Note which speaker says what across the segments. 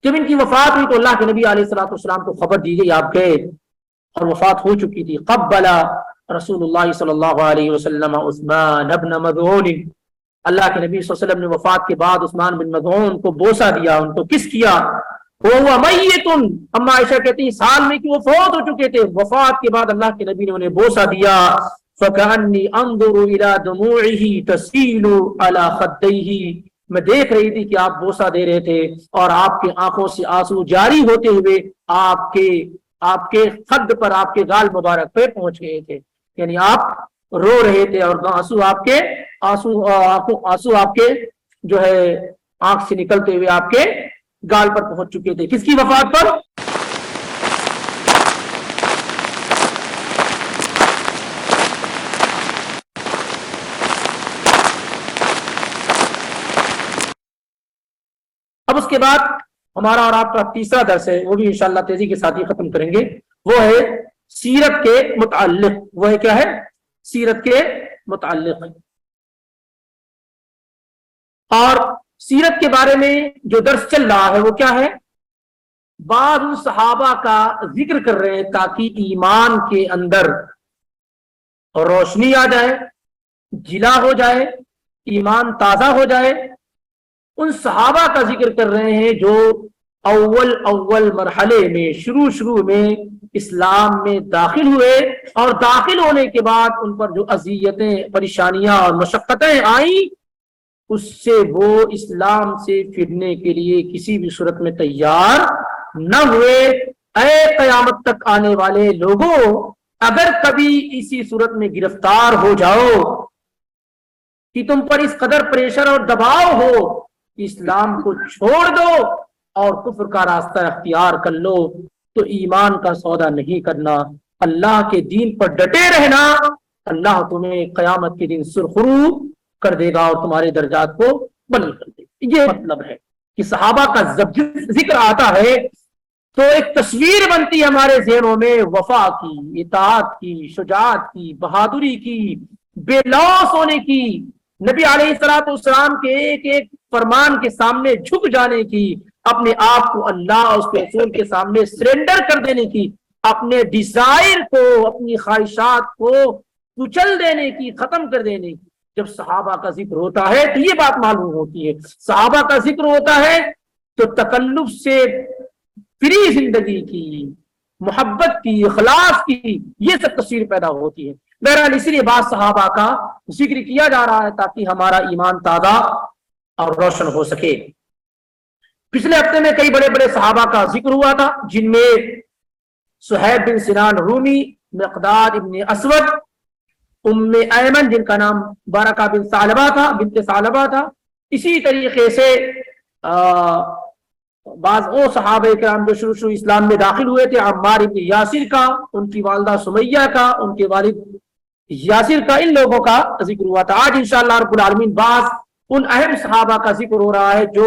Speaker 1: جب ان کی وفات ہوئی تو اللہ کے نبی علیہ الصلوۃ والسلام کو خبر دی گئی، آپ گئے اور وفات ہو چکی تھی. قبل رسول اللہ صلی اللہ علیہ وسلم عثمان ابن مظعون، اللہ کے نبی صلی اللہ علیہ وسلم نے وفات کے بعد عثمان بن مظعون کو بوسہ دیا، ان کو کس کیا. وہ میت، اما عائشہ کہتی ہیں سال میں کہ وہ فوت ہو چکے تھے، وفات کے بعد اللہ کے نبی نے انہیں بوسہ دیا. فکأنی انظر الی دموعہ تسیل علی خدیہ، میں دیکھ رہی تھی کہ آپ بوسہ دے رہے تھے اور آپ کے آنکھوں سے آنسو جاری ہوتے ہوئے آپ کے خد پر، آپ کے گال مبارک پہ پہنچ گئے تھے. یعنی آپ رو رہے تھے اور آنسو آپ کے جو ہے آنکھ سے نکلتے ہوئے آپ کے گال پر پہنچ چکے تھے. کس کی وفات پر؟ اب اس کے بعد ہمارا اور آپ کا تیسرا درس ہے، وہ بھی انشاءاللہ تیزی کے ساتھ ہی ختم کریں گے. وہ ہے سیرت کے متعلق. وہ ہے کیا ہے؟ سیرت کے متعلق. اور سیرت کے بارے میں جو درس چل رہا ہے وہ کیا ہے؟ بعض صحابہ کا ذکر کر رہے ہیں تاکہ ایمان کے اندر روشنی آ جائے، جلا ہو جائے، ایمان تازہ ہو جائے. ان صحابہ کا ذکر کر رہے ہیں جو اول مرحلے میں شروع میں اسلام میں داخل ہوئے اور داخل ہونے کے بعد ان پر جو اذیتیں، پریشانیاں اور مشقتیں آئیں، اس سے وہ اسلام سے پھرنے کے لیے کسی بھی صورت میں تیار نہ ہوئے. اے قیامت تک آنے والے لوگوں، اگر کبھی اسی صورت میں گرفتار ہو جاؤ کہ تم پر اس قدر پریشر اور دباؤ ہو، اسلام کو چھوڑ دو اور کفر کا راستہ اختیار کر لو، تو ایمان کا سودا نہیں کرنا، اللہ کے دین پر ڈٹے رہنا. اللہ تمہیں قیامت کے دن سرخرو کر دے گا اور تمہارے درجات کو بلند کر دے گا. یہ مطلب ہے کہ صحابہ کا جب ذکر آتا ہے تو ایک تصویر بنتی ہے ہمارے ذہنوں میں وفا کی، اطاعت کی، شجاعت کی، بہادری کی، بے لوث ہونے کی، نبی علیہ الصلوۃ والسلام کے ایک ایک فرمان کے سامنے جھک جانے کی، اپنے آپ کو اللہ اور اس کے رسول کے سامنے سرنڈر کر دینے کی، اپنے ڈیزائر کو، اپنی خواہشات کو کچل دینے کی، ختم کر دینے کی. جب صحابہ کا ذکر ہوتا ہے تو یہ بات معلوم ہوتی ہے. صحابہ کا ذکر ہوتا ہے تو تکلف سے فری زندگی کی، محبت کی، اخلاص کی، یہ سب تصویر پیدا ہوتی ہے. بہرحال اس لیے بعض صحابہ کا ذکر کیا جا رہا ہے تاکہ ہمارا ایمان تازہ اور روشن ہو سکے. پچھلے ہفتے میں کئی بڑے بڑے صحابہ کا ذکر ہوا تھا، جن میں صہیب بن سنان رومی، مقداد ابن اسود، ام ایمن جن کا نام بارکہ بن ثعلبہ تھا. اسی طریقے سے بعض وہ صحابہ کرام جو شروع اسلام میں داخل ہوئے تھے، عمار ابن یاسر کا، ان کی والدہ سمیہ کا، ان کے والد یاسر کا، ان لوگوں کا ذکر ہوا تھا. آج انشاءاللہ رب العالمین بعض ان اہم صحابہ کا ذکر ہو رہا ہے جو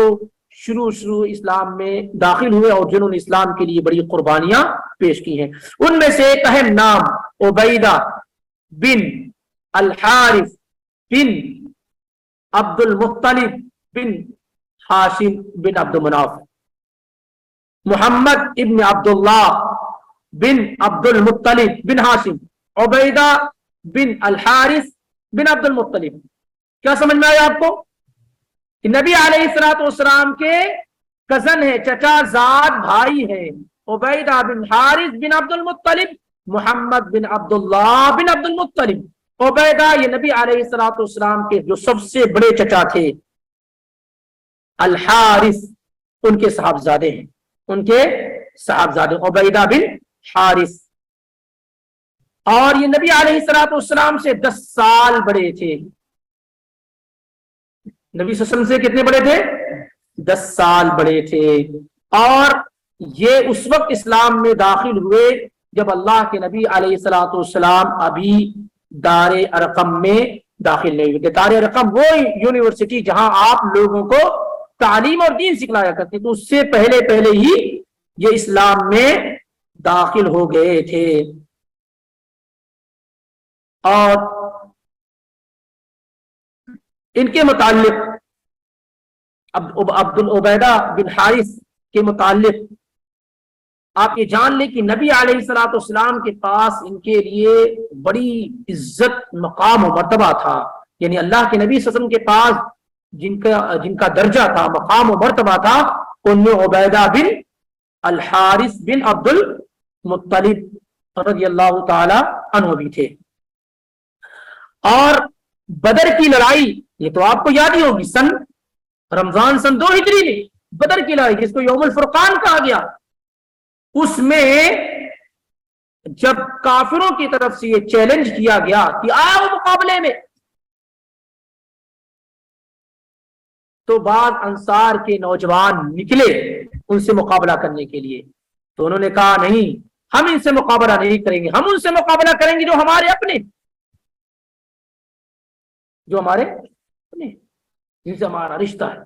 Speaker 1: شروع اسلام میں داخل ہوئے اور جنہوں نے اسلام کے لیے بڑی قربانیاں پیش کی ہیں. ان میں سے ایک اہم نام عبیدہ بن الحارث بن عبد المطلب بن ہاشم بن عبد مناف. محمد ابن عبداللہ بن عبد المطلب بن ہاشم، عبیدہ بن الحارث بن عبد المطلب. کیا سمجھ میں آیا آپ کو؟ کہ نبی علیہ الصلوۃ والسلام کے کزن ہے، چچا زاد بھائی ہے. عبیدہ بن حارث بن عبد المطلب، محمد بن عبداللہ بن عبد المطلب. عبیدہ یہ نبی علیہ الصلوۃ والسلام کے جو سب سے بڑے چچا تھے. الحارث ان کے صاحبزادے ہیں، ان کے صاحبزادے عبیدہ بن حارث. اور یہ نبی علیہ الصلوۃ والسلام سے 10 سال بڑے تھے. نبی صلی اللہ علیہ وسلم سے کتنے بڑے تھے؟ 10 سال بڑے تھے. اور یہ اس وقت اسلام میں داخل ہوئے جب اللہ کے نبی علیہ الصلوۃ والسلام ابھی دار ارقم میں داخل نہیں ہوئے. دار ارقم وہ یونیورسٹی جہاں آپ لوگوں کو تعلیم اور دین سکھلایا کرتے، تو اس سے پہلے ہی یہ اسلام میں داخل ہو گئے تھے. اور ان کے متعلق عبیدہ بن حارث کے متعلق آپ یہ جان لیں کہ نبی علیہ الصلوۃ والسلام کے پاس ان کے لیے بڑی عزت مقام و مرتبہ تھا. یعنی اللہ کے نبی صلی اللہ علیہ وسلم کے پاس جن کا درجہ تھا، مقام و مرتبہ تھا، ان میں عبیدہ بن الحارث بن عبد المطلب رضی اللہ تعالی عنہ بھی تھے. اور بدر کی لڑائی، یہ تو آپ کو یاد ہی ہوگی، رمضان سن 2 ہجری میں بدر کی لڑائی، جس کو یوم الفرقان کہا گیا، اس میں جب کافروں کی طرف سے یہ چیلنج کیا گیا کہ آؤ مقابلے میں، تو بعض انصار کے نوجوان نکلے ان سے مقابلہ کرنے کے لیے. تو انہوں نے کہا نہیں، ہم ان سے مقابلہ نہیں کریں گے، ہم ان سے مقابلہ کریں گے جو ہمارے اپنے، جن سے ہمارا رشتہ ہے.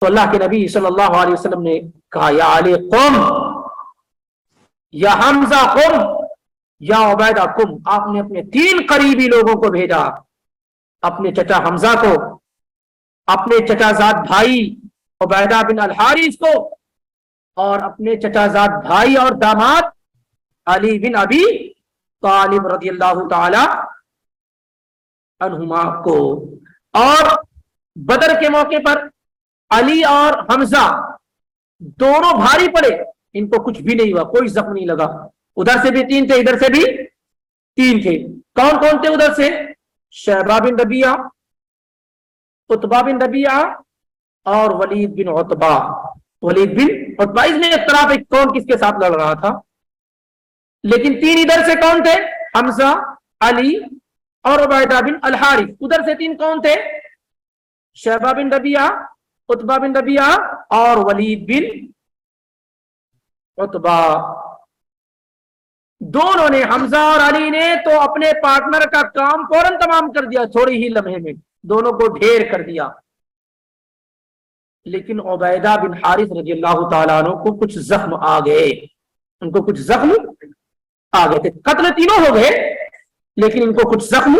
Speaker 1: تو اللہ کے نبی صلی اللہ علیہ وسلم نے کہا یا علی قم، یا حمزہ قم، یا عبیدہ قم. آپ نے اپنے 3 قریبی لوگوں کو بھیجا، اپنے چچا حمزہ کو، اپنے چچا زاد بھائی عبیدہ بن الحارث کو، اور اپنے چچا زاد بھائی اور داماد علی بن ابی طالب رضی اللہ تعالی عنہما کو. اور بدر کے موقع پر علی اور حمزہ دونوں بھاری پڑے، ان کو کچھ بھی نہیں ہوا، کوئی زخم نہیں لگا. ادھر سے بھی 3 تھے، ادھر سے بھی 3 تھے. کون کون تھے ادھر سے؟ شیبہ بن ربیعہ، عتبہ بن ربیعہ، اور ولید بن عتبہ. اس میں اختلاف ہے کون کس کے ساتھ لڑ رہا تھا، لیکن 3 ادھر سے کون تھے؟ حمزہ، علی اور عبیدہ بن الحارث. ادھر سے 3 کون تھے؟ شیبہ بن ربیعہ، عتبہ بن ربیعہ اور ولید بن عتبہ. دونوں نے، حمزہ اور علی نے تو اپنے پارٹنر کا کام فوراً تمام کر دیا، تھوڑی ہی لمحے میں دونوں کو ڈھیر کر دیا. لیکن عبیدہ بن حارث رضی اللہ تعالیٰ عنہ کو کچھ زخم آ گئے، ان کو کچھ زخم آ گئے تھے. قتل تینوں ہو گئے، لیکن ان کو کچھ زخم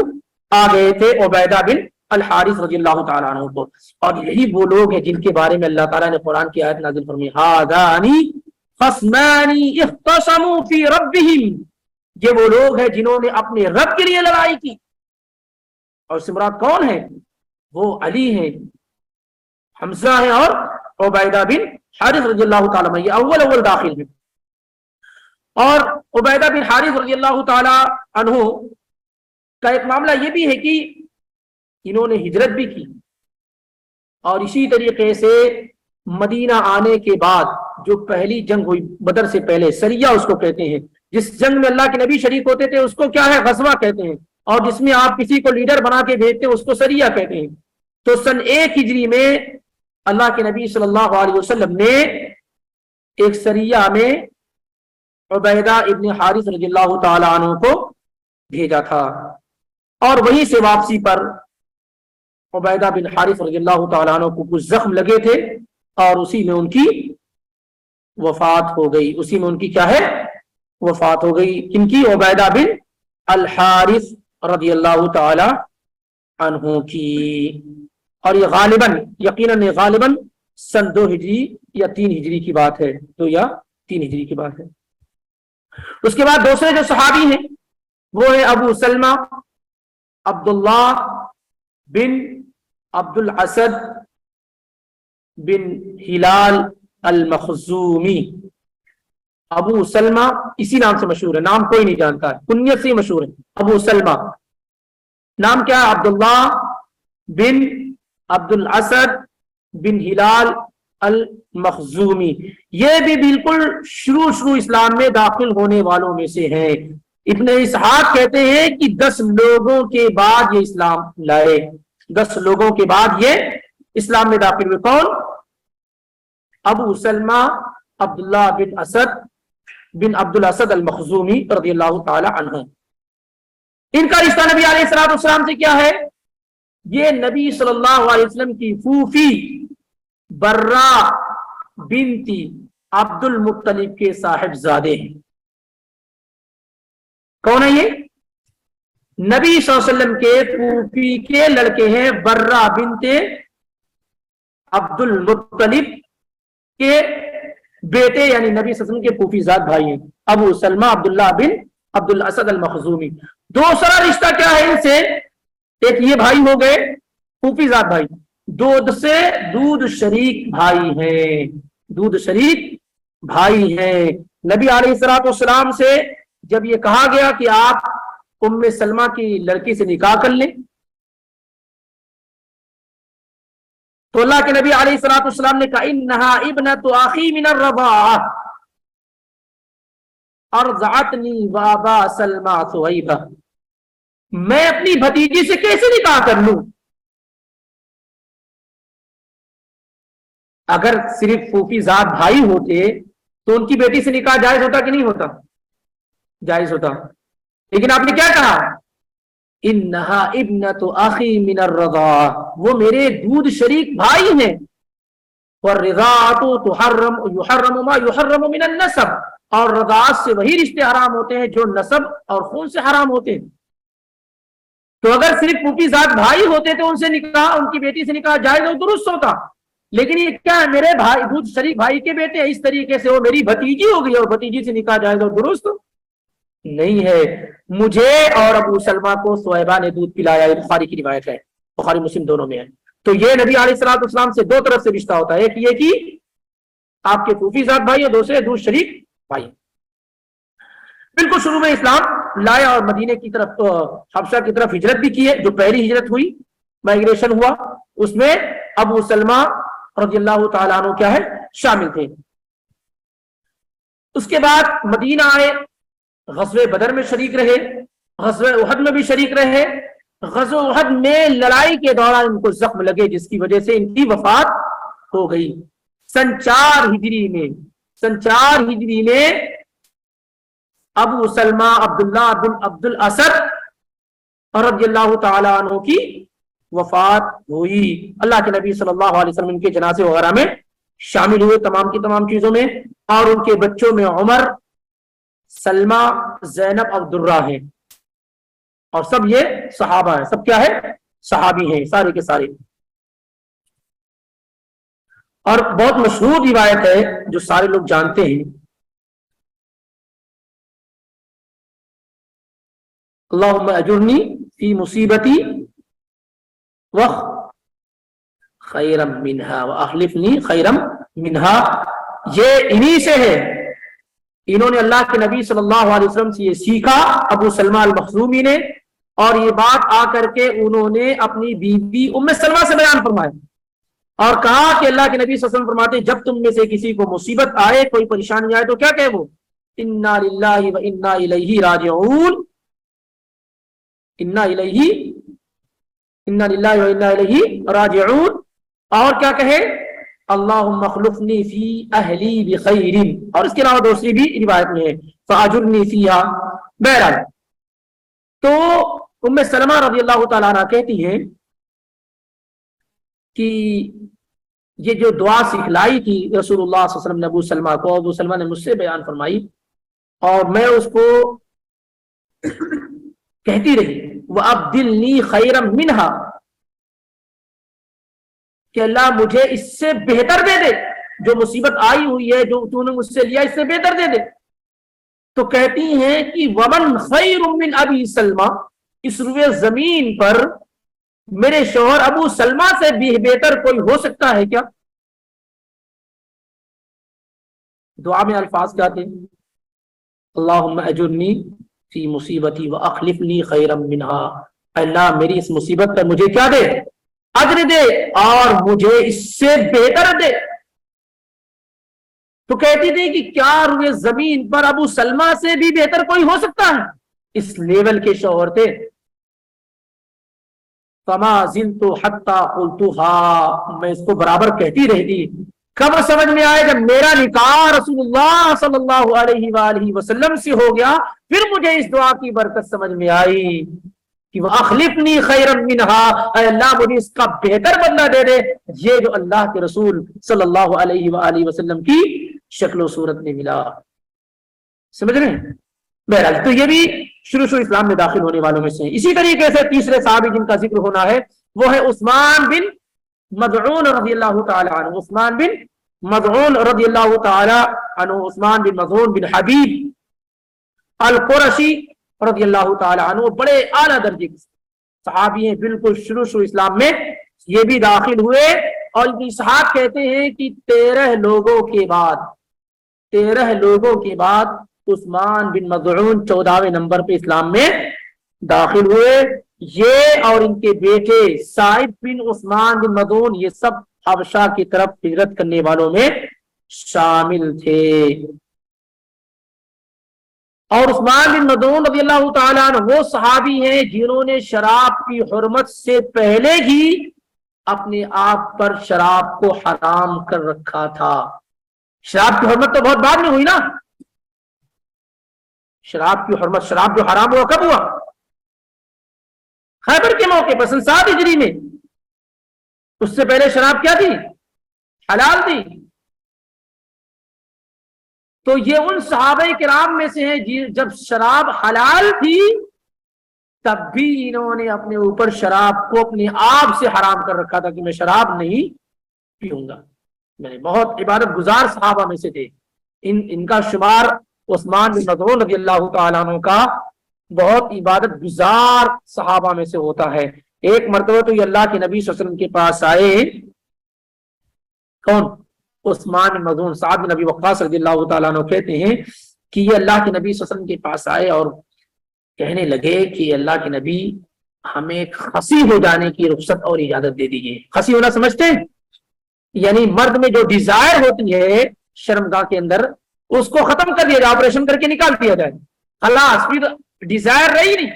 Speaker 1: آ گئے تھے عبیدہ بن الحارث رضی اللہ تعالیٰ عنہ کو. اور یہی وہ لوگ ہیں جن کے بارے میں اللہ تعالیٰ نے قرآن کی آیت نازل فرمائی، ہذان خصمان اختصموا فی ربہم. یہ وہ لوگ ہیں جنہوں نے اپنے رب کے لیے لڑائی کی. اور سمرات کون ہے؟ وہ علی ہیں، حمزہ ہیں اور عبیدہ بن حارث رضی اللہ تعالیٰ عنہ. یہ اول داخل ہیں. اور عبیدہ بن حارث رضی اللہ تعالیٰ عنہ کا ایک معاملہ یہ بھی ہے کہ انہوں نے ہجرت بھی کی، اور اسی طریقے سے مدینہ آنے کے بعد جو پہلی جنگ ہوئی بدر سے پہلے، سریہ اس کو کہتے ہیں، جس جنگ میں اللہ کے نبی شریک ہوتے تھے اس کو کیا ہے؟ غزوہ کہتے ہیں. اور جس میں آپ کسی کو لیڈر بنا کے بھیجتے ہیں اس کو سریہ کہتے ہیں. تو سن 1 ہجری میں اللہ کے نبی صلی اللہ علیہ وسلم نے ایک سریہ میں عبیدہ ابن حارث رضی اللہ تعالی عنہ کو بھیجا تھا. اور وہیں سے واپسی پر عبیدہ بن حارث رضی اللہ تعالیٰ عنہ کو کچھ زخم لگے تھے، اور اسی میں ان کی وفات ہو گئی. اسی میں ان کی کیا ہے؟ وفات ہو گئی. ان کی عبیدہ بن الحارث رضی اللہ تعالی عنہ کی. اور یہ غالباً، یقیناً غالباً سن 2 ہجری یا 3 ہجری کی بات ہے، 2 یا 3 ہجری کی بات ہے. اس کے بعد دوسرے جو صحابی ہیں وہ ہے ابو سلمہ عبداللہ بن عبد الاسد بن ہلال المخزومی. ابو سلمہ اسی نام سے مشہور ہے، نام کوئی نہیں جانتا ہے، کنیت سے ہی مشہور ہے. ابو سلمہ نام کیا ہے؟ عبداللہ بن عبد الاسد بن ہلال المخزومی. یہ بھی بالکل شروع اسلام میں داخل ہونے والوں میں سے ہیں. ابن اسحاق کہتے ہیں کہ 10 لوگوں کے بعد یہ اسلام لائے، 10 لوگوں کے بعد یہ اسلام میں داخل ہوئے. کون؟ ابو سلمہ عبداللہ بن اسد بن عبد الاسد المخزومی رضی اللہ تعالی عنہ. ان کا رشتہ نبی علیہ الصلوۃ والسلام سے کیا ہے؟ یہ نبی صلی اللہ علیہ وسلم کی پھوپھی برہ بنت عبد المطلب کے صاحب زادے ہیں. کون ہے یہ؟ نبی صلی اللہ علیہ وسلم کے پھوپھی کے لڑکے ہیں، برہ بنت عبد المطلب کے بیٹے یعنی نبی صلی اللہ علیہ وسلم کے پھوپھی زاد بھائی ہیں، ابو سلمہ عبداللہ بن عبد الاسد المخزومی۔ دوسرا رشتہ کیا ہے ان سے؟ ایک یہ بھائی ہو گئے پھوپھی زاد بھائی، دودھ سے دودھ شریک بھائی ہیں، دودھ شریک بھائی ہیں۔ نبی علیہ الصلوۃ والسلام سے جب یہ کہا گیا کہ آپ ام سلمہ کی لڑکی سے نکاح کر لیں، تو اللہ کے نبی علیہ الصلوۃ والسلام نے کہا انہا ابنۃ اخی من الرضاعہ ارضعتنی وابا سلمہ ثویبہ، میں اپنی بھتیجی سے کیسے نکاح کر لوں؟ اگر صرف پھوپھی زاد بھائی ہوتے تو ان کی بیٹی سے نکاح جائز ہوتا کہ نہیں ہوتا؟ جائز ہوتا، لیکن آپ نے کیا کہا؟ انہا ابنۃ اخی من الرضاعہ، وہ میرے دودھ شریک بھائی ہیں، والرضاعۃ تحرم یحرم ما یحرم من النسب، اور رضاعت سے وہی رشتے حرام ہوتے ہیں جو نسب اور خون سے حرام ہوتے ہیں۔ تو اگر صرف پھوپھی زاد بھائی ہوتے تو ان سے نکاح، ان کی بیٹی سے نکاح جائز اور درست ہوتا، لیکن یہ کیا ہے، میرے بھائی دودھ شریک بھائی کے بیٹے ہیں، اس طریقے سے وہ میری بھتیجی ہو گئی اور بھتیجی سے نکاح جائز اور درست نہیں ہے۔ مجھے اور ابو سلمہ کو سویبہ نے دودھ پلایا، یہ بخاری کی روایت ہے، بخاری مسلم دونوں میں ہے۔ تو یہ نبی علیہ الصلوۃ والسلام سے دو طرف سے رشتہ ہوتا ہے، ایک یہ کہ آپ کے پھوپھی زاد بھائی اور دوسرے دودھ شریک بھائی۔ بالکل شروع میں اسلام لایا اور مدینے کی طرف حبشہ کی طرف ہجرت بھی کی ہے، جو پہلی ہجرت ہوئی، مائگریشن ہوا، اس میں ابو سلمہ رضی اللہ تعالیٰ عنہ کیا ہے شامل تھے۔ اس کے بعد مدینہ آئے، غزوہ بدر میں شریک رہے، غزوہ احد میں بھی شریک رہے۔ غزوہ احد میں لڑائی کے دوران ان کو زخم لگے جس کی وجہ سے ان کی وفات ہو گئی۔ سن 4 ہجری میں ابو سلمہ عبداللہ بن عبد الاسد رضی اللہ تعالیٰ عنہ کی وفات ہوئی۔ اللہ کے نبی صلی اللہ علیہ وسلم ان کے جنازے وغیرہ میں شامل ہوئے، تمام کی تمام چیزوں میں، اور ان کے بچوں میں عمر، سلمہ، زینب اور درہ ہیں، اور سب یہ صحابہ ہیں، سب کیا ہے صحابی ہیں سارے کے سارے۔ اور بہت مشہور روایت ہے جو سارے لوگ جانتے ہیں، اللہم اجرنی فی مصیبتی خیرا منہا واخلفنی خیرا منہا، یہ انہی سے ہے۔ انہوں نے اللہ کے نبی صلی اللہ علیہ وسلم سے یہ سیکھا، ابو سلمہ المخزومی نے، اور یہ بات آ کر کے انہوں نے اپنی بیوی ام سلمہ سے بیان فرمایا اور کہا کہ اللہ کے نبی صلی اللہ علیہ وسلم فرماتے ہیں جب تم میں سے کسی کو مصیبت آئے، کوئی پریشانی آئے، تو کیا کہے وہ انا للہ و انا الیہ راجعون، انا للہ و انا الیہ راجعون، اور کیا کہے اللہم اخلفنی فی اہلی بخیر، اور اس کے علاوہ دوسری بھی روایت میں ہے فاجرنی فیہا۔ بہرحال تو ام سلمہ رضی اللہ تعالیٰ عنہ کہتی ہیں کہ یہ جو دعا سکھلائی تھی رسول اللہ صلی اللہ علیہ وسلم نے ابو سلمہ کو، ابو سلمہ نے مجھ سے بیان فرمائی اور میں اس کو کہتی رہی، وَأَبْدِلْنِي خَيْرًا مِنْهَا، کہ اللہ مجھے اس سے بہتر دے دے، جو مصیبت آئی ہوئی ہے، جو تو نے مجھ سے لیا، اس سے بہتر دے دے۔ تو کہتی ہیں کہ وَمَنْ خَيْرٌ مِّنْ أَبِي سلمہ، اس روئے زمین پر میرے شوہر ابو سلمہ سے بھی بہتر کوئی ہو سکتا ہے کیا؟ دعا میں الفاظ کیا تھے؟ اللہم اجرنی فی مصیبتی واخلفنی خیرا منہا، اللہ میری اس مصیبت پر مجھے کیا دے؟ اجر دے، اور مجھے اس سے بہتر دے۔ تو کہتی تھی کہ کیا روئے زمین پر ابو سلمہ سے بھی بہتر کوئی ہو سکتا ہے؟ اس لیول کے شوہر تھے۔ فما زلت حتی قلتها، میں اس کو برابر کہتی رہتی، کب سمجھ میں آئے جب میرا نکاح رسول اللہ صلی اللہ علیہ وآلہ وسلم سے ہو گیا، پھر مجھے اس دعا کی برکت سمجھ میں آئی کہ وَأَخْلِفْنِي خَيْرًا مِنْهَا، اے اللہ مجھے اس کا بہتر بدلہ دے دے۔ یہ جو اللہ کے رسول صلی اللہ علیہ وآلہ وسلم کی شکل و صورت میں ملا، سمجھ رہے ہیں؟ بہرحال تو یہ بھی شروع اسلام میں داخل ہونے والوں میں سے ہیں۔ اسی طریقے سے تیسرے صحابی جن کا ذکر ہونا ہے وہ ہے عثمان بن مظعون رضی اللہ تعالی عنہ۔ عثمان بن مظعون رضی اللہ تعالی عنہ عثمان بن مظعون بن حبیب القرشی رضی اللہ تعالی عنہ، بڑے اعلیٰ درجے کے صحابی ہیں، بالکل شروع اسلام میں یہ بھی داخل ہوئے، اور صحابہ کہتے ہیں کہ 13 لوگوں کے بعد عثمان بن مظعون 14ویں نمبر پہ اسلام میں داخل ہوئے۔ یہ اور ان کے بیٹے سعید بن عثمان بن مظعون یہ سب حبشہ کی طرف ہجرت کرنے والوں میں شامل تھے۔ اور عثمان بن مظعون رضی اللہ تعالیٰ عنہ وہ صحابی ہیں جنہوں نے شراب کی حرمت سے پہلے ہی اپنے آپ پر شراب کو حرام کر رکھا تھا۔ شراب کی حرمت تو بہت بعد میں ہوئی نا، شراب کی حرمت، شراب جو حرام ہوا کب ہوا؟ خیبر کے موقع پر 7 ہجری میں۔ اس سے پہلے شراب کیا تھی؟ حلال تھی۔ تو یہ ان صحابہ کرام میں سے ہیں جب شراب حلال تھی تب بھی انہوں نے اپنے اوپر شراب کو اپنے آپ سے حرام کر رکھا تھا کہ میں شراب نہیں پیوں گا۔ میں بہت عبادت گزار صحابہ میں سے تھے، ان کا شمار عثمان بن مظعون رضی اللہ تعالیٰ عنہ کا بہت عبادت گزار صحابہ میں سے ہوتا ہے۔ ایک مرتبہ تو یہ اللہ کے نبی صلی اللہ علیہ وسلم کے پاس آئے، کون؟ عثمان بن مظعون۔ سعد بن ابی وقاص رضی اللہ تعالیٰ عنہ کہتے ہیں کہ یہ اللہ کے نبی صلی اللہ علیہ وسلم کے پاس آئے اور کہنے لگے کہ اللہ کے نبی ہمیں خصی ہو جانے کی رخصت اور اجازت دے دیجیے۔ خصی ہونا سمجھتے ہیں؟ یعنی مرد میں جو ڈیزائر ہوتی ہے شرمگاہ کے اندر اس کو ختم کر دیا جائے، آپریشن کر کے نکال دیا جائے، خلاص پھر ڈیزائر رہی نہیں۔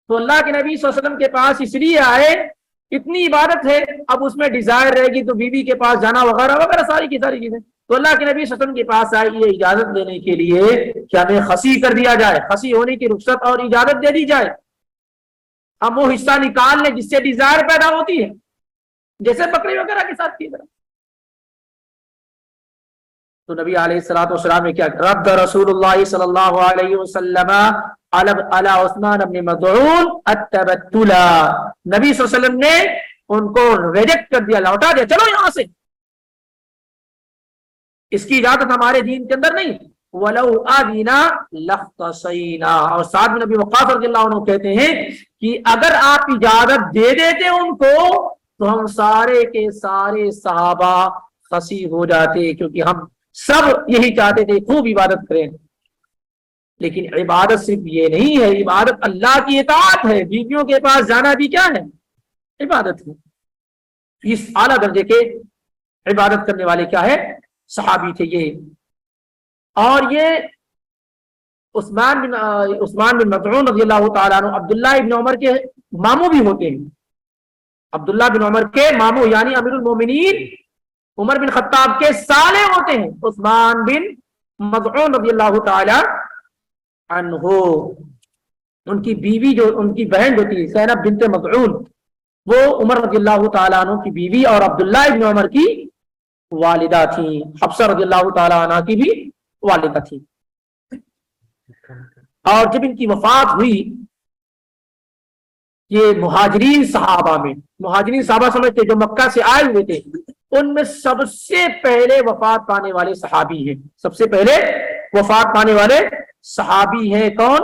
Speaker 1: تو اللہ کے نبی صلی اللہ علیہ وسلم کے پاس اس لیے آئے، اتنی عبادت ہے، اب اس میں ڈیزائر رہے گی تو بیوی کے پاس جانا وغیرہ وغیرہ ساری کی ساری چیزیں۔ تو اللہ کے نبی صلی اللہ علیہ وسلم کے پاس آئے یہ اجازت دینے کے لیے کہ ہمیں خصی کر دیا جائے، خصی ہونے کی رخصت اور اجازت دے دی جائے، ہم وہ حصہ نکال لیں جس سے ڈیزائر پیدا ہوتی ہے، جیسے بکری وغیرہ کے ساتھ کی طرح۔ تو نبی علیہ الصلوۃ والسلام نے کیا؟ رد رسول اللہ صلی اللہ علیہ وسلم علی عثمان بن مظعون التبتل، نبی صلی اللہ علیہ وسلم نے ان کو ریجیکٹ کر دیا، لوٹا دیا، چلو یہاں سے، اس کی اجازت ہمارے دین کے اندر نہیں۔ وَلَوْ آذِنَا لَاخْتَصَيْنَا، اور سعد بن ابی وقاص رضی اللہ عنہ کہتے ہیں کہ اگر آپ اجازت دے دیتے ان کو تو ہم سارے کے سارے صحابہ خصی ہو جاتے، کیونکہ ہم سب یہی چاہتے تھے خوب عبادت کریں۔ لیکن عبادت صرف یہ نہیں ہے، عبادت اللہ کی اطاعت ہے، بیویوں کے پاس جانا بھی کیا ہے؟ عبادت ہے۔ اس اعلیٰ درجے کے عبادت کرنے والے کیا ہے؟ صحابی تھے یہ۔ اور یہ عثمان بن مظعون رضی اللہ تعالیٰ عنہ عبداللہ ابن عمر کے ماموں بھی ہوتے ہیں، عبداللہ بن عمر کے ماموں، یعنی امیر المومنین عمر بن خطاب کے سالے ہوتے ہیں عثمان بن مظعون رضی اللہ تعالی عنہ۔ ان کی بیوی جو ان کی بہن جو تھی زینب بنت مظعون، وہ عمر رضی اللہ تعالیٰ عنہ کی بیوی اور عبداللہ ابن عمر کی والدہ تھیں، حفصہ رضی اللہ تعالیٰ عنہ کی بھی والدہ تھی۔ اور جب ان کی وفات ہوئی، یہ مہاجرین صحابہ میں، مہاجرین صحابہ سمجھتے جو مکہ سے آئے ہوئے تھے، ان میں سب سے پہلے وفات پانے والے صحابی ہیں، سب سے پہلے وفات پانے والے صحابی ہیں کون؟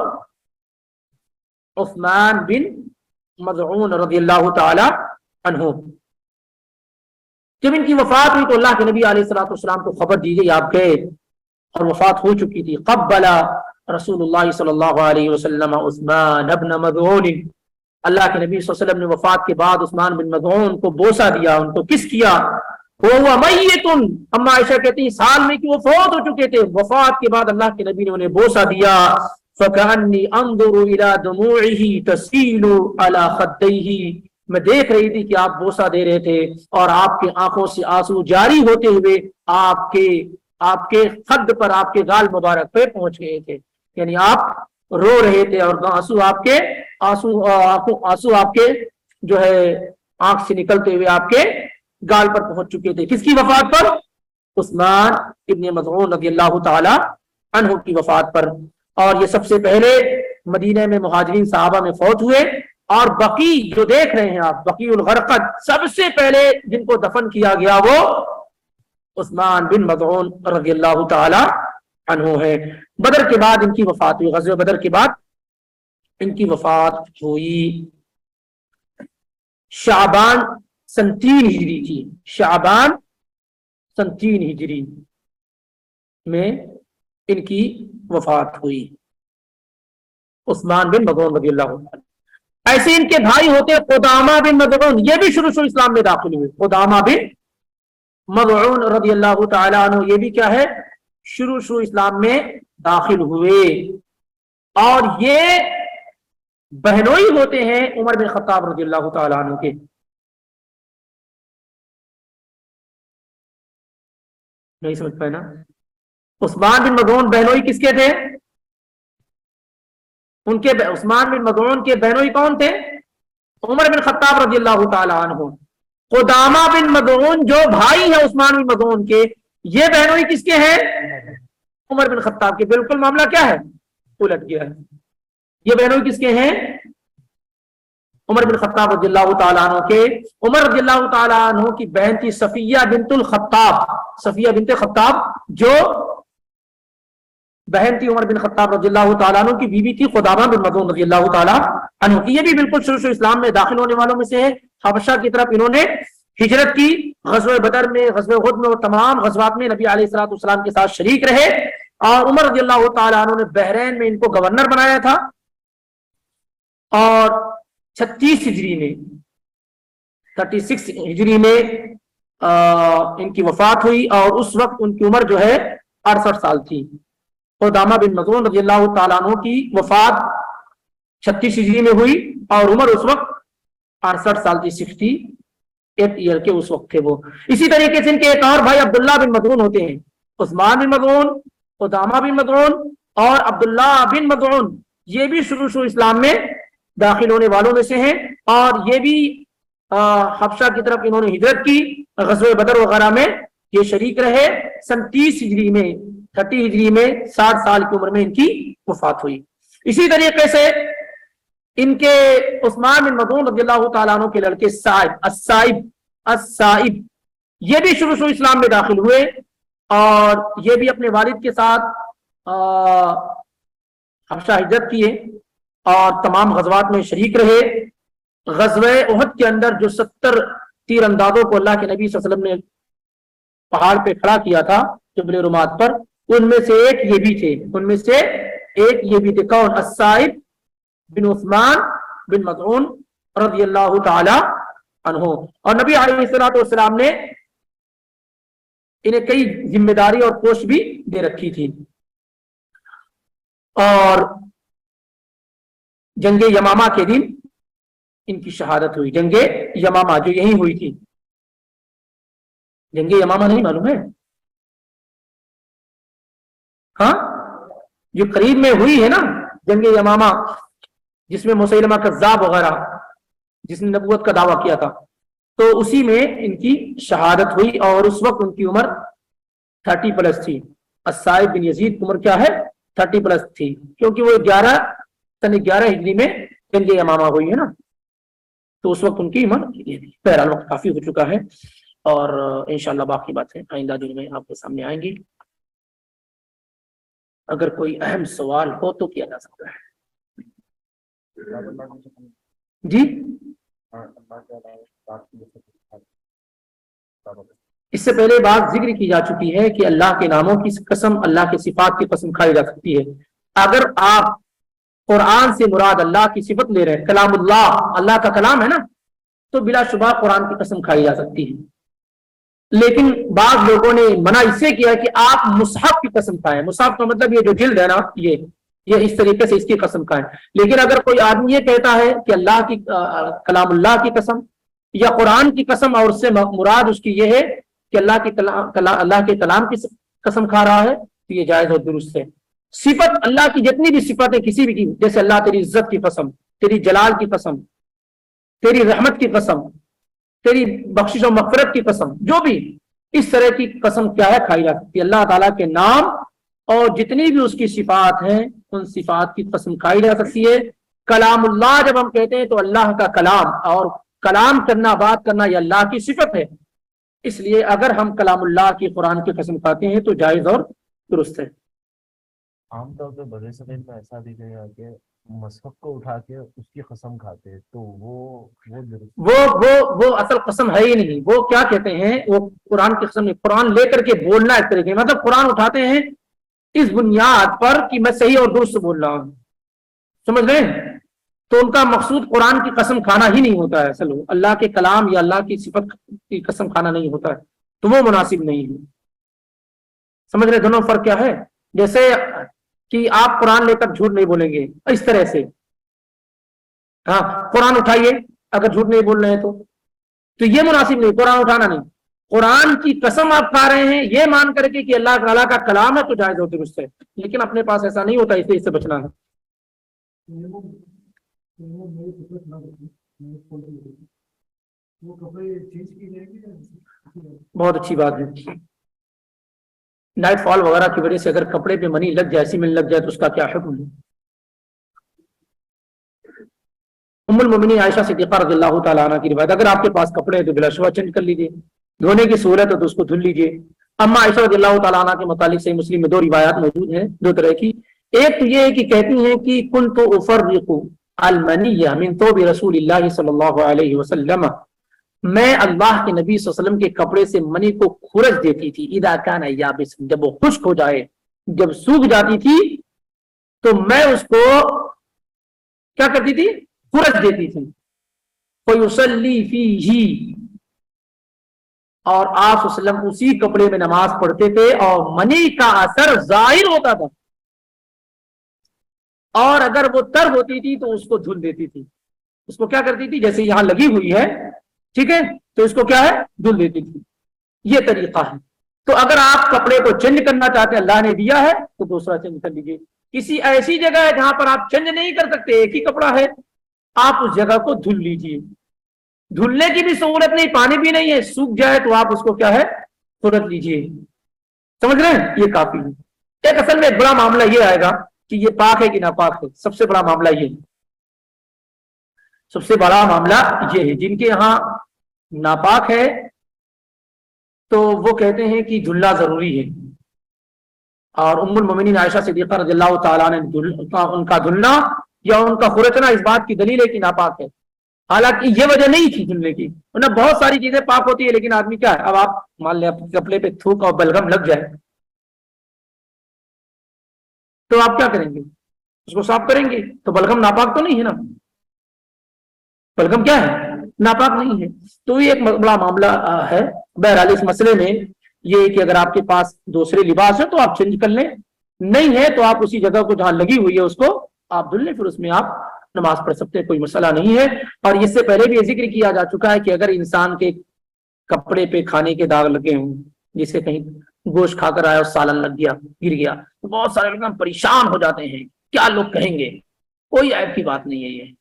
Speaker 1: عثمان بن مظعون رضی اللہ تعالی عنہ۔ جب ان کی وفات ہوئی تو اللہ کے نبی علیہ الصلوۃ والسلام کو خبر دی گئی، آپ گئے اور وفات ہو چکی تھی۔ قبل رسول اللہ صلی اللہ علیہ وسلم عثمان ابن مظعون، اللہ کے نبی صلی اللہ علیہ وسلم نے وفات کے بعد عثمان بن مظعون کو بوسہ دیا، ان کو کس کیا۔ وہ میت، اما عائشہ کہتی ہیں سال میں کہ وہ فوت ہو چکے تھے، وفات کے بعد اللہ کے نبی نے انہیں بوسہ دیا۔ فکأنی انظر الی دموعہ تسیل علی خدیہ، میں دیکھ رہی تھی کہ آپ بوسہ دے رہے تھے اور آپ کے آنکھوں سے آنسو جاری ہوتے ہوئے آپ کے خد پر، آپ کے گال مبارک پہ پہنچ گئے تھے، یعنی آپ رو رہے تھے اور آنسو آپ کے جو ہے آنکھ سے نکلتے ہوئے آپ کے گال پر پہنچ چکے تھے۔ کس کی وفات پر؟ عثمان ابن مظعون رضی اللہ تعالی عنہ کی وفات پر۔ اور یہ سب سے پہلے مدینہ میں مہاجرین صحابہ میں فوت ہوئے، اور بقی جو دیکھ رہے ہیں آپ، بقی الغرقد، سب سے پہلے جن کو دفن کیا گیا وہ عثمان بن مظعون رضی اللہ تعالی عنہ ہے۔ بدر کے بعد ان کی وفات ہوئی، غزوہ بدر کے بعد ان کی وفات ہوئی۔ شعبان سن 3 ہجری تھی، شعبان سن 3 ہجری میں ان کی وفات ہوئی، عثمان بن مظعون رضی اللہ عنہ۔ ایسے ان کے بھائی ہوتے قدامہ بن مظعون، یہ بھی شروع اسلام میں داخل ہوئے، قدامہ بن مظعون رضی اللہ تعالی عنہ، یہ بھی کیا ہے، شروع اسلام میں داخل ہوئے، اور یہ بہنوئی ہوتے ہیں عمر بن خطاب رضی اللہ تعالی عنہ کے۔ نہیں سمجھ پائے نا؟ عثمان بن مظعون بہنوئی کس کے تھے؟ ان کے عثمان بن مظعون کے بہنوئی کون تھے؟ عمر بن خطاب رضی اللہ تعالی عنہ۔ قدامہ بن مظعون جو بھائی ہیں عثمان بن مظعون کے، یہ بہنوئی کس کے ہیں؟ عمر بن خطاب کے۔ بالکل معاملہ کیا ہے، الٹ گیا ہے۔ یہ بہنوئی کس کے ہیں؟ عمر بن خطاب رضی اللہ تعالیٰ عنہ کے۔ عمر رضی اللہ تعالیٰ عنہ کی بہن تھی صفیہ بنت الخطاب، صفیہ بنت خطاب جو بہن تھی عمر بن خطاب رضی اللہ تعالیٰ عنہ کی، بیوی تھی قدامہ بن مظعون رضی اللہ تعالیٰ عنہ کی۔ یہ بھی بالکل شروع اسلام میں داخل ہونے والوں میں سے ہے۔ حبشہ کی طرف انہوں نے ہجرت کی، غزوہ بدر میں، غزوہ احد میں اور تمام غزوات میں نبی علیہ الصلوۃ والسلام کے ساتھ شریک رہے، اور عمر رضی اللہ تعالیٰ عنہ نے بحرین میں ان کو گورنر بنایا تھا، اور 36 ہجری میں 36 ہجری میں ان کی وفات ہوئی، اور اس وقت ان کی عمر جو ہے 68 سال تھی۔ قدامہ بن مظعون رضی اللہ تعالیٰ عنہ کی وفات 36 ہجری میں ہوئی، اور عمر اس وقت 68 سال تھی، 68 ایئر کے اس وقت تھے وہ۔ اسی طریقے سے ان کے ایک اور بھائی عبداللہ بن مظعون ہوتے ہیں، عثمان بن مظعون، قدامہ بن مظعون اور عبداللہ بن مظعون، یہ بھی شروع اسلام میں داخل ہونے والوں میں سے ہیں، اور یہ بھی حبشہ کی طرف انہوں نے ہجرت کی، غزوہ بدر وغیرہ میں یہ شریک رہے۔ سن 30 ہجری میں 30 ہجری میں 60 سال کی عمر میں ان کی وفات ہوئی۔ اسی طریقے سے ان کے عثمان بن مظعون رضی اللہ تعالیٰ عنہ کے لڑکے السائب یہ بھی شروع اسلام میں داخل ہوئے، اور یہ بھی اپنے والد کے ساتھ حبشہ ہجرت کیے اور تمام غزوات میں شریک رہے۔ غزوہ احد کے اندر جو 70 تیر اندازوں کو اللہ کے نبی صلی اللہ علیہ وسلم نے پہاڑ پہ کھڑا کیا تھا جبل رمات پر، ان میں سے ایک یہ بھی تھے، ان میں سے ایک یہ بھی تھے۔ کون؟ السائب بن عثمان بن مظعون رضی اللہ تعالی عنہ۔ اور نبی علیہ الصلوۃ والسلام نے انہیں کئی ذمہ داری اور پوسٹ بھی دے رکھی تھی، اور جنگ یمامہ کے دن ان کی شہادت ہوئی۔ جنگ یمامہ جو یہی ہوئی تھی، جنگ یمامہ نہیں معلوم ہے؟ ہاں، جو قریب میں ہوئی ہے نا جنگ یمامہ، جس میں مسیلمہ کذاب وغیرہ جس نے نبوت کا دعویٰ کیا تھا، تو اسی میں ان کی شہادت ہوئی، اور اس وقت ان کی عمر 30 پلس تھی۔ السائب بن یزید کی عمر کیا ہے؟ 30 پلس تھی، کیونکہ وہ سن 11 ہجری میں جنگ یمامہ ہوئی ہے نا، تو اس وقت ان کی عمر یہ تھی۔ بہرحال وقت کافی ہو چکا ہے، اور انشاءاللہ باقی باتیں آئندہ دن میں آپ کے سامنے آئیں گی۔ اگر کوئی اہم سوال ہو تو کیا جا سکتا ہے۔ جی، اس سے پہلے بات ذکر کی جا چکی ہے کہ اللہ کے ناموں کی قسم، اللہ کے صفات کی قسم کھائی جا سکتی ہے۔ اگر آپ قرآن سے مراد اللہ کی صفت لے رہے ہیں، کلام اللہ کا کلام ہے نا، تو بلا شبہ قرآن کی قسم کھائی جا سکتی ہے۔ لیکن بعض لوگوں نے منع اس سے کیا کہ آپ مصحف کی قسم کھائیں۔ مصحف کا مطلب یہ جو جلد ہے نا، یہ اس طریقے سے اس کی قسم کھائیں۔ لیکن اگر کوئی آدمی یہ کہتا ہے کہ اللہ کی کلام اللہ کی قسم یا قرآن کی قسم، اور اس سے مراد اس کی یہ ہے کہ اللہ کے کلام کی قسم کھا رہا ہے، تو یہ جائز اور درست ہے۔ صفت اللہ کی جتنی بھی صفتیں کسی بھی کی، جیسے اللہ تیری عزت کی قسم، تیری جلال کی قسم، تیری رحمت کی قسم، تیری بخشش و مغفرت کی قسم، جو بھی اس طرح کی قسم کیا ہے کھائی جا سکتی ہے۔ اللہ تعالیٰ کے نام اور جتنی بھی اس کی صفات ہیں، ان صفات کی قسم کھائی جا سکتی ہے۔ کلام اللہ جب ہم کہتے ہیں تو اللہ کا کلام، اور کلام کرنا، بات کرنا، یہ اللہ کی صفت ہے۔ اس لیے اگر ہم کلام اللہ کی قرآن کی قسم کھاتے ہیں تو جائز اور درست ہے۔
Speaker 2: عام طور پہ بڑے صغیر میں ایسا بھی گیا کہ مصحف کو اٹھا کے اس کی قسم کھاتے ہیں، تو وہ درست
Speaker 1: وہ اصل قسم ہے ہی نہیں، وہ کیا کہتے ہیں، وہ قرآن کی قسم نہیں، قرآن لے کر کے بولنا اس طریقے، مطلب قرآن اٹھاتے ہیں اس بنیاد پر کہ میں صحیح اور درست بول رہا ہوں، سمجھ رہے ہیں؟ تو ان کا مقصود قرآن کی قسم کھانا ہی نہیں ہوتا ہے، اصل اللہ کے کلام یا اللہ کی صفت کی قسم کھانا نہیں ہوتا ہے، تو وہ مناسب نہیں ہے۔ سمجھ رہے دونوں فرق کیا ہے؟ جیسے کہ آپ قرآن لے کر جھوٹ نہیں بولیں گے اس طرح سے، ہاں قرآن اٹھائیے اگر جھوٹ نہیں بول رہے ہیں تو یہ مناسب نہیں، قرآن اٹھانا نہیں، قرآن کی قسم آپ کھا رہے ہیں یہ مان کر کے کہ اللہ تعالیٰ کا کلام ہے تو جائز ہوتی اس سے، لیکن اپنے پاس ایسا نہیں ہوتا، اس سے بچنا ہے۔ بہت اچھی بات ہے، نائٹ فال وغیرہ کی وجہ سے اگر کپڑے پہ منی لگ جائے، سیمنٹ لگ جائے تو اس کا کیا حکم ہے؟ ام المؤمنین عائشہ صدیقہ رضی اللہ تعالیٰ عنہ کی روایت، اگر آپ کے پاس کپڑے ہیں تو بلا شبہ چینج کر لیجیے، دھونے کی صورت ہے تو اس کو دھل لیجیے۔ اما عائشہ رضی اللہ تعالیٰ عنہ کے متعلق صحیح مسلم میں دو روایات موجود ہیں دو طرح کی، ایک تو یہ ہے کہ کہتی ہیں کہ کنت افرق المنی من ثوب رسول اللہ صلی اللہ علیہ وسلم، میں اللہ کے نبی صلی اللہ علیہ وسلم کے کپڑے سے منی کو کھرچ دیتی تھی، اذا کان یابس، جب وہ خشک ہو جائے، جب سوکھ جاتی تھی تو میں اس کو کیا کرتی تھی؟ کھرچ دیتی تھی۔ فیصلی فیہ، اور آپ صلی اللہ علیہ وسلم اسی کپڑے میں نماز پڑھتے تھے اور منی کا اثر ظاہر ہوتا تھا، اور اگر وہ تر ہوتی تھی تو اس کو دھل دیتی تھی، اس کو کیا کرتی تھی، جیسے یہاں لگی ہوئی ہے ٹھیک ہے تو اس کو کیا ہے، دھل دیتی تھی۔ یہ طریقہ ہے۔ تو اگر آپ کپڑے کو چینج کرنا چاہتے ہیں، اللہ نے دیا ہے تو دوسرا چینج کر لیجیے۔ کسی ایسی جگہ ہے جہاں پر آپ چینج نہیں کر سکتے، ایک ہی کپڑا ہے، آپ اس جگہ کو دھل لیجیے، دھلنے کی بھی سہولت نہیں، پانی بھی نہیں ہے، سوکھ جائے تو آپ اس کو کیا ہے، ترنت لیجیے، سمجھ رہے ہیں؟ یہ کافی ہے۔ ایک اصل میں ایک بڑا معاملہ یہ آئے گا کہ یہ پاک ہے کہ ناپاک ہے، سب سے بڑا معاملہ یہ ہے، سب سے بڑا معاملہ یہ ہے۔ جن کے یہاں ناپاک ہے تو وہ کہتے ہیں کہ دھلنا ضروری ہے، اور ام المؤمنین عائشہ صدیقہ رضی اللہ تعالیٰ نے ان کا دھلنا یا ان کا خرچنا اس بات کی دلیل ہے کہ ناپاک ہے، حالانکہ یہ وجہ نہیں تھی دھلنے کی، ورنہ بہت ساری چیزیں پاک ہوتی ہے، لیکن آدمی کیا ہے، اب آپ مان لیں کپڑے پہ تھوک اور بلغم لگ جائے تو آپ کیا کریں گے، اس کو صاف کریں گے، تو بلغم ناپاک تو نہیں ہے نا، بلغم کیا ہے، ناپاک نہیں ہے۔ تو یہ ایک بڑا معاملہ ہے۔ بہرحال اس مسئلے میں یہ کہ اگر آپ کے پاس دوسرے لباس ہے تو آپ چینج کر لیں، نہیں ہے تو آپ اسی جگہ کو جہاں لگی ہوئی ہے اس کو آپ دھل لیں، پھر اس میں آپ نماز پڑھ سکتے ہیں، کوئی مسئلہ نہیں ہے۔ اور اس سے پہلے بھی یہ ذکر کیا جا چکا ہے کہ اگر انسان کے کپڑے پہ کھانے کے داغ لگے ہوں، جسے کہیں گوشت کھا کر آیا اور سالن لگ گیا، گر گیا، تو بہت سارے لوگ پریشان ہو جاتے ہیں، کیا لوگ کہیں گے، کوئی عیب کی بات نہیں ہے یہ،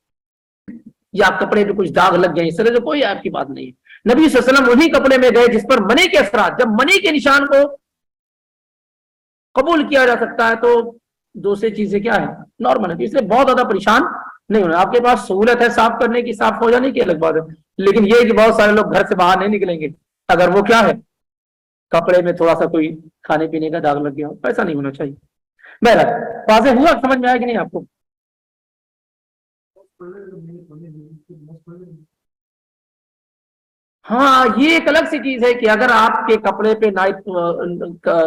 Speaker 1: یا کپڑے پہ کچھ داغ لگ گئے، اس طرح سے کوئی عیب کی بات نہیں ہے۔ نبی صلی اللہ علیہ وسلم وہی کپڑے میں گئے جس پر منی کے اثرات، جب منی کے نشان کو قبول کیا جا سکتا ہے تو دوسری چیزیں کیا ہے، نارمل ہے، اس لیے بہت زیادہ پریشان نہیں ہونا۔ آپ کے پاس سہولت ہے صاف کرنے کی، صاف ہو جانے کی الگ بات ہے، لیکن یہ کہ بہت سارے لوگ گھر سے باہر نہیں نکلیں گے اگر وہ کیا ہے، کپڑے میں تھوڑا سا کوئی کھانے پینے کا داغ لگ گیا، ایسا نہیں ہونا چاہیے۔ بہرحال واضح ہوا، سمجھ میں آیا کہ نہیں آپ کو؟ ہاں یہ ایک الگ سی چیز ہے کہ اگر آپ کے کپڑے پہ نائٹ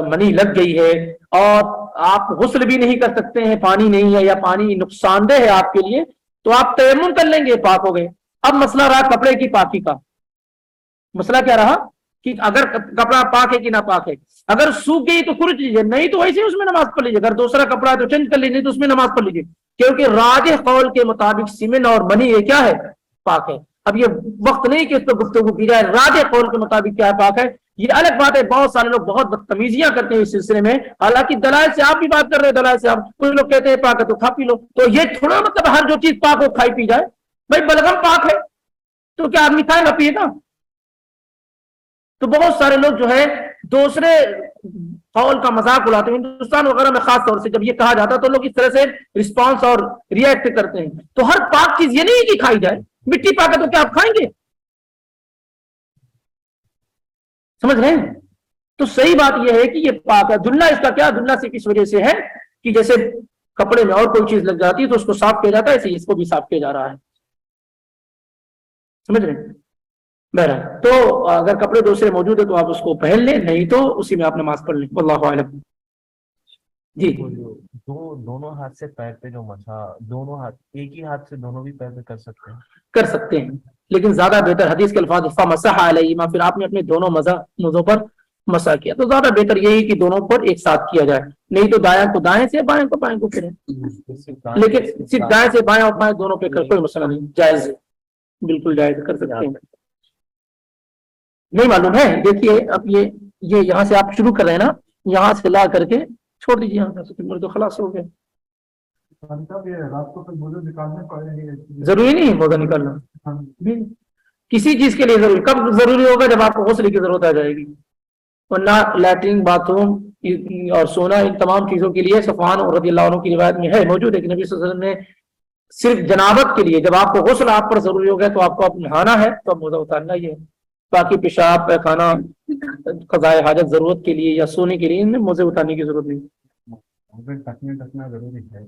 Speaker 1: منی لگ گئی ہے اور آپ غسل بھی نہیں کر سکتے ہیں، پانی نہیں ہے یا پانی نقصان دہ ہے آپ کے لیے، تو آپ تیمم کر لیں گے، پاک ہو گئے۔ اب مسئلہ رہا کپڑے کی پاکی کا، مسئلہ کیا رہا کہ اگر کپڑا پاک ہے کہ نہ پاک ہے، اگر سوکھ گئی تو کھرچ لیجیے، نہیں تو ویسے اس میں نماز پڑھ لیجیے، اگر دوسرا کپڑا ہے تو چینج کر لیجیے، نہیں تو اس میں نماز پڑھ لیجیے، کیونکہ راجح قول کے مطابق سیمن اور منی یہ کیا ہے، پاک ہے۔ اب یہ وقت نہیں کہ اس پہ گفتگو کی جائے، راجح قول کے مطابق کیا ہے، پاک ہے۔ یہ الگ بات ہے، بہت سارے لوگ بہت بدتمیزیاں کرتے ہیں اس سلسلے میں، حالانکہ دلائل سے آپ بھی بات کر رہے ہیں، دلائل سے آپ، کچھ لوگ کہتے ہیں پاک ہے تو کھا پی لو، تو یہ تھوڑا مطلب ہر جو چیز پاک ہو کھائی پی جائے، بھائی بلغم پاک ہے تو کیا آدمی کھائے گا پیے گا؟ تو بہت سارے لوگ جو ہے دوسرے قول کا مذاق اڑاتے ہیں، ہندوستان وغیرہ میں خاص طور سے جب یہ کہا جاتا ہے تو لوگ اس طرح سے رسپانس اور ریئیکٹ کرتے ہیں۔ تو ہر پاک چیز یہ نہیں کہ کھائی جائے، مٹی پاک ہے تو کیا آپ کھائیں گے؟ سمجھ رہے ہیں؟ تو صحیح بات یہ ہے کہ یہ پاک ہے. دھلنا اس کا کیا؟ دھلنا صرف اس وجہ سے ہے کہ جیسے کپڑے میں اور کوئی چیز لگ جاتی ہے تو اس کو صاف کیا جاتا ہے، ایسے اس کو بھی صاف کیا جا رہا ہے. سمجھ رہے ہیں؟ بہرحال تو اگر کپڑے دوسرے موجود ہیں تو آپ اس کو پہن لیں، نہیں تو اسی میں آپ نماز پڑھ لیں. واللہ اعلم. جی
Speaker 2: دونوں ہاتھ سے پیر پہ جو مسا، دونوں ہاتھ ایک ہی ہاتھ سے دونوں بھی پیر پہ کر سکتے ہیں؟
Speaker 1: کر سکتے ہیں، لیکن زیادہ بہتر حدیث کے الفاظ فمسح علیہما، پھر آپ نے اپنے دونوں مزوں پر مسح کیا، تو زیادہ بہتر یہی کہ دونوں پر ایک ساتھ کیا جائے. نہیں تو دایاں کو دائیں سے، بائیں کو بائیں کو کریں. لیکن صرف دائیں سے بائیں اور بائیں دونوں پہ کر کوئی مسئلہ نہیں، جائز ہے، بالکل جائز کر سکتے ہیں. نہیں معلوم ہے، دیکھیے اب یہ یہاں سے آپ شروع کر رہے ہیں نا، یہاں سے لا کر کے چھوڑ دیجیے، یہاں سے تو خلاص ہو گیا. ضروری نہیں ہے موزہ نکالنا، کسی چیز کے لیے ضروری کب ضروری ہوگا؟ جب آپ کو غسل کی ضرورت آ جائے گی. ورنہ لیٹرین، باتھ روم اور سونا، ان تمام چیزوں کے لیے صفوان رضی اللہ عنہ کی روایت میں ہے، موجود ہے کہ نبی صلی اللہ علیہ وسلم نے صرف جنابت کے لیے، جب آپ کو غسل آپ پر ضروری ہو گیا تو آپ کو اب نہانا ہے تو اب موزہ اتارنا ہی ہے. باقی پیشاب، پیخانہ، قضاء حاجت ضرورت کے لیے یا سونے کے لیے ان میں موزے اتارنے کی ضرورت نہیں.
Speaker 2: ٹکنا ضروری ہے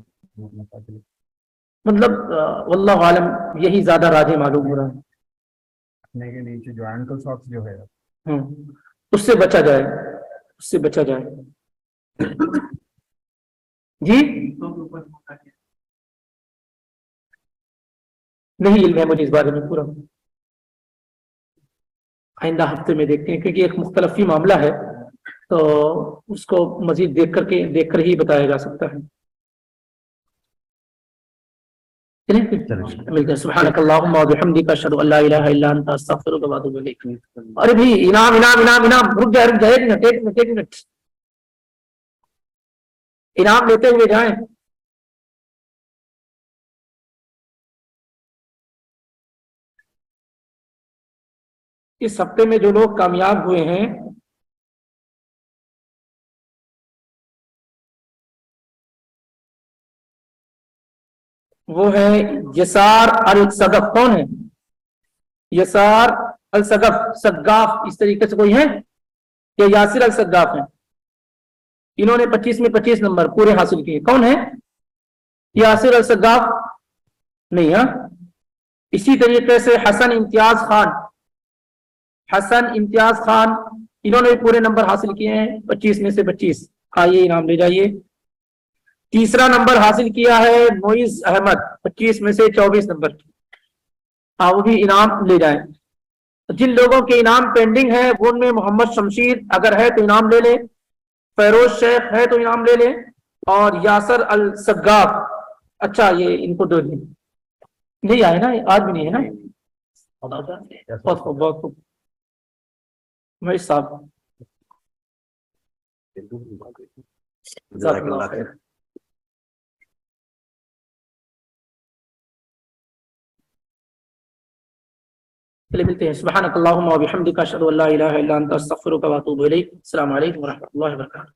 Speaker 1: مطلب واللہ عالم یہی زیادہ راجح معلوم ہو رہا ہے.
Speaker 2: ٹکنے کے نیچے جو اینکل ساکس جو ہے
Speaker 1: اس سے بچا جائے، اس سے بچا جائے. جی نہیں علم ہے مجھے اس بارے میں پورا، آئندہ ہفتے میں دیکھتے ہیں، کیونکہ ایک مختلف ہی معاملہ ہے تو اس کو مزید دیکھ کر ہی بتایا جا سکتا ہے. سبحانک اللہم و بحمدک اشہد ان لا الہ الا انت استغفرک و اتوب الیک. ارے بھی انعام انعام انعام انعام، رک جائے ایک منٹ انعام لیتے ہوئے جائیں. اس ہفتے میں جو لوگ کامیاب ہوئے ہیں وہ ہے یسار الصدف. کون ہے یسار الصدف؟ سگاف اس طریقے سے کوئی ہے یا یاسر الصداف ہیں؟ انہوں نے 25 میں 25 نمبر پورے حاصل کیے. کون ہے؟ یاسر الصداف نہیں. ہاں اسی طریقے سے حسن امتیاز خان، حسن امتیاز خان انہوں نے پورے نمبر حاصل کیے ہیں 25 میں سے 25. آئیے انعام لے جائیے. تیسرا نمبر حاصل کیا ہے معیز احمد 25 میں سے 24 نمبر. وہ بھی انعام لے جائیں. جن لوگوں کے انعام پینڈنگ ہے وہ ان میں محمد شمشیر اگر ہے تو انعام لے لیں، فیروز شیخ ہے تو انعام لے لیں، اور یاسر السگاف. اچھا یہ ان کو دو دیں، نہیں آئے نا آج بھی نہیں ہے نا. بہت خوب بہت خوب میں صاحب جزاک اللہ خیر. چلے ملتے ہیں. سبحانک اللہم و بحمدک اشہد ان لا الہ الا انت استغفرک و اتوب الیک. السلام علیکم و رحمۃ اللہ وبرکاتہ.